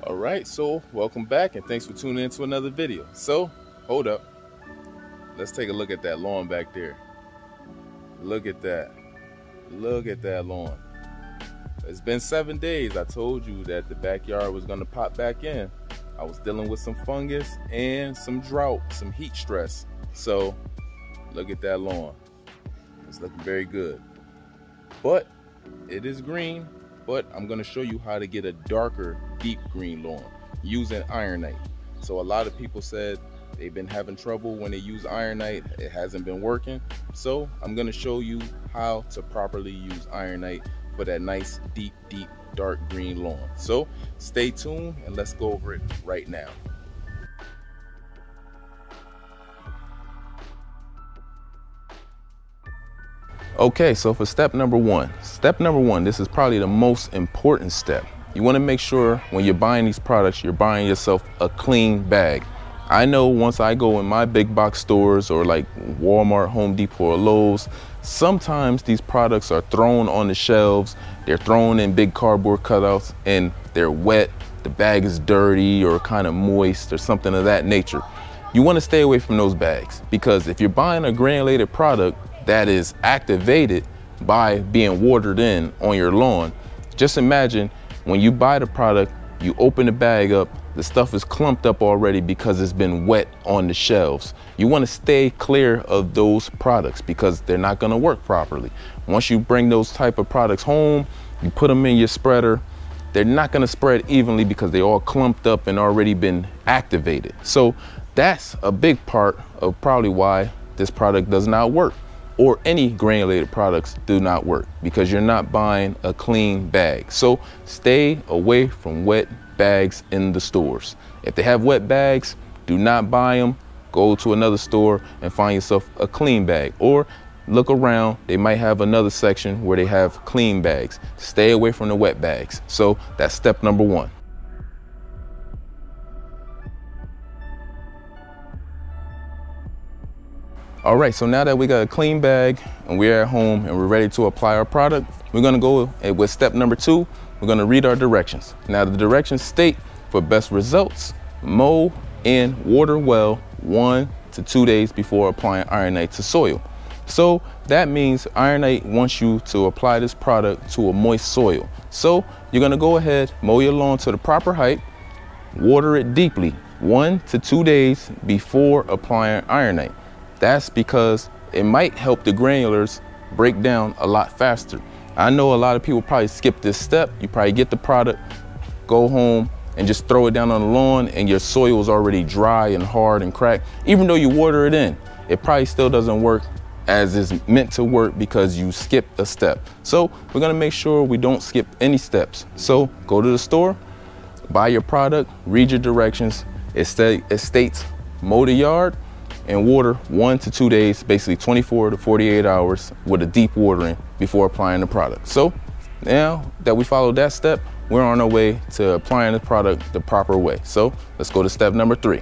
All right, so welcome back and thanks for tuning in to another video. So hold up, let's take a look at that lawn back there. Look at that lawn. It's been 7 days. I told you that the backyard was going to pop back in. I was dealing with some fungus and some drought, some heat stress. So look at that lawn. It's looking very good, but it is green. But I'm going to show you how to get a darker, deep green lawn using Ironite. So a lot of people said they've been having trouble when they use Ironite. It hasn't been working. So I'm going to show you how to properly use Ironite for that nice, deep, dark green lawn. So stay tuned and let's go over it right now. Okay, so for step number one, this is probably the most important step. You want to make sure when you're buying these products, you're buying yourself a clean bag. I know once I go in my big box stores or like Walmart, Home Depot, or Lowe's, sometimes these products are thrown on the shelves. They're thrown in big cardboard cutouts and they're wet. The bag is dirty or kind of moist or something of that nature. You want to stay away from those bags, because if you're buying a granulated product that is activated by being watered in on your lawn, just imagine when you buy the product, you open the bag up, the stuff is clumped up already because it's been wet on the shelves. You want to stay clear of those products because they're not going to work properly. Once you bring those type of products home, you put them in your spreader, they're not going to spread evenly because they all clumped up and already been activated. So that's a big part of probably why this product does not work, or any granulated products do not work, because you're not buying a clean bag. So stay away from wet bags in the stores. If they have wet bags, do not buy them. Go to another store and find yourself a clean bag, or look around. They might have another section where they have clean bags. Stay away from the wet bags. So that's step number one. All right, so now that we got a clean bag and we're at home and we're ready to apply our product, we're gonna go with step number two. We're gonna read our directions. Now the directions state, for best results, mow and water well 1 to 2 days before applying Ironite to soil. So that means Ironite wants you to apply this product to a moist soil. So you're gonna go ahead, mow your lawn to the proper height, water it deeply 1 to 2 days before applying Ironite. That's because it might help the granulars break down a lot faster. I know a lot of people probably skip this step. You probably get the product, go home and just throw it down on the lawn, and your soil is already dry and hard and cracked. Even though you water it in, it probably still doesn't work as it's meant to work because you skipped a step. So we're gonna make sure we don't skip any steps. So go to the store, buy your product, read your directions. It states mow the yard and water 1 to 2 days, basically 24 to 48 hours with a deep watering before applying the product. So now that we followed that step, we're on our way to applying the product the proper way. So let's go to step number 3.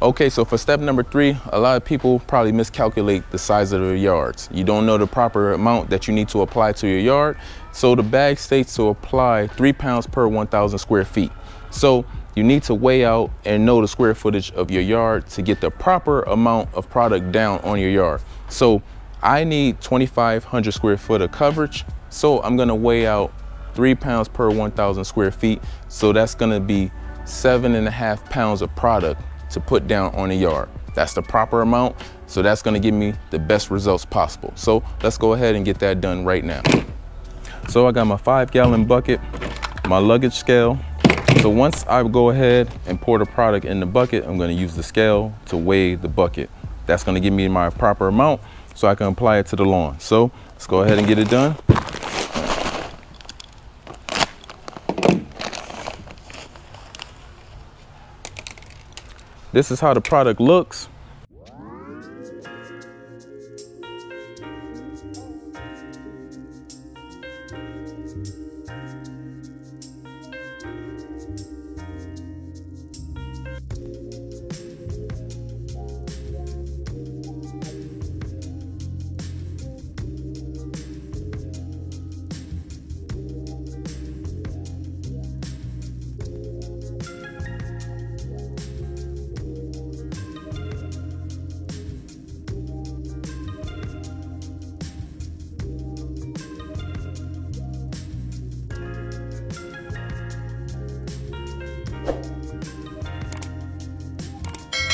Okay, so for step number 3, a lot of people probably miscalculate the size of their yards. You don't know the proper amount that you need to apply to your yard. So the bag states to apply 3 pounds per 1,000 square feet. So you need to weigh out and know the square footage of your yard to get the proper amount of product down on your yard. So I need 2,500 square foot of coverage. So I'm gonna weigh out 3 pounds per 1,000 square feet. So that's gonna be 7.5 pounds of product to put down on the yard. That's the proper amount. So that's gonna give me the best results possible. So let's go ahead and get that done right now. So I got my 5-gallon bucket, my luggage scale. So once I go ahead and pour the product in the bucket, I'm gonna use the scale to weigh the bucket. That's gonna give me my proper amount so I can apply it to the lawn. So let's go ahead and get it done. This is how the product looks.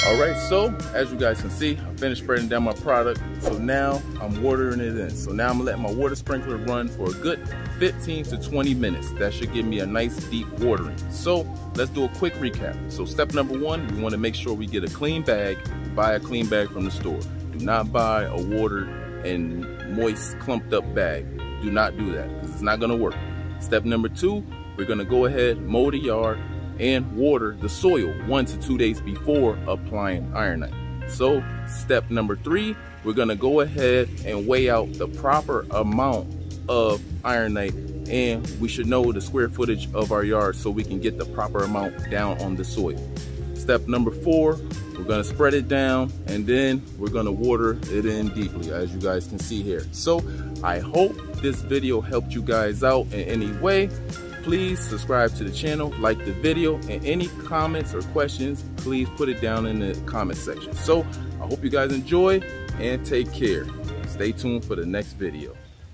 All right, so as you guys can see, I finished spreading down my product. So now I'm watering it in. So now I'm gonna let my water sprinkler run for a good 15 to 20 minutes. That should give me a nice deep watering. So let's do a quick recap. So step number one, we wanna make sure we get a clean bag, buy a clean bag from the store. Do not buy a watered and moist, clumped up bag. Do not do that, because it's not gonna work. Step number two, we're gonna go ahead, mow the yard, and water the soil 1 to 2 days before applying Ironite. So step number three, we're gonna go ahead and weigh out the proper amount of Ironite, and we should know the square footage of our yard so we can get the proper amount down on the soil. Step number four, we're gonna spread it down, and then we're gonna water it in deeply, as you guys can see here. So I hope this video helped you guys out in any way. Please subscribe to the channel, like the video, and any comments or questions, please put it down in the comment section. So I hope you guys enjoy and take care. Stay tuned for the next video.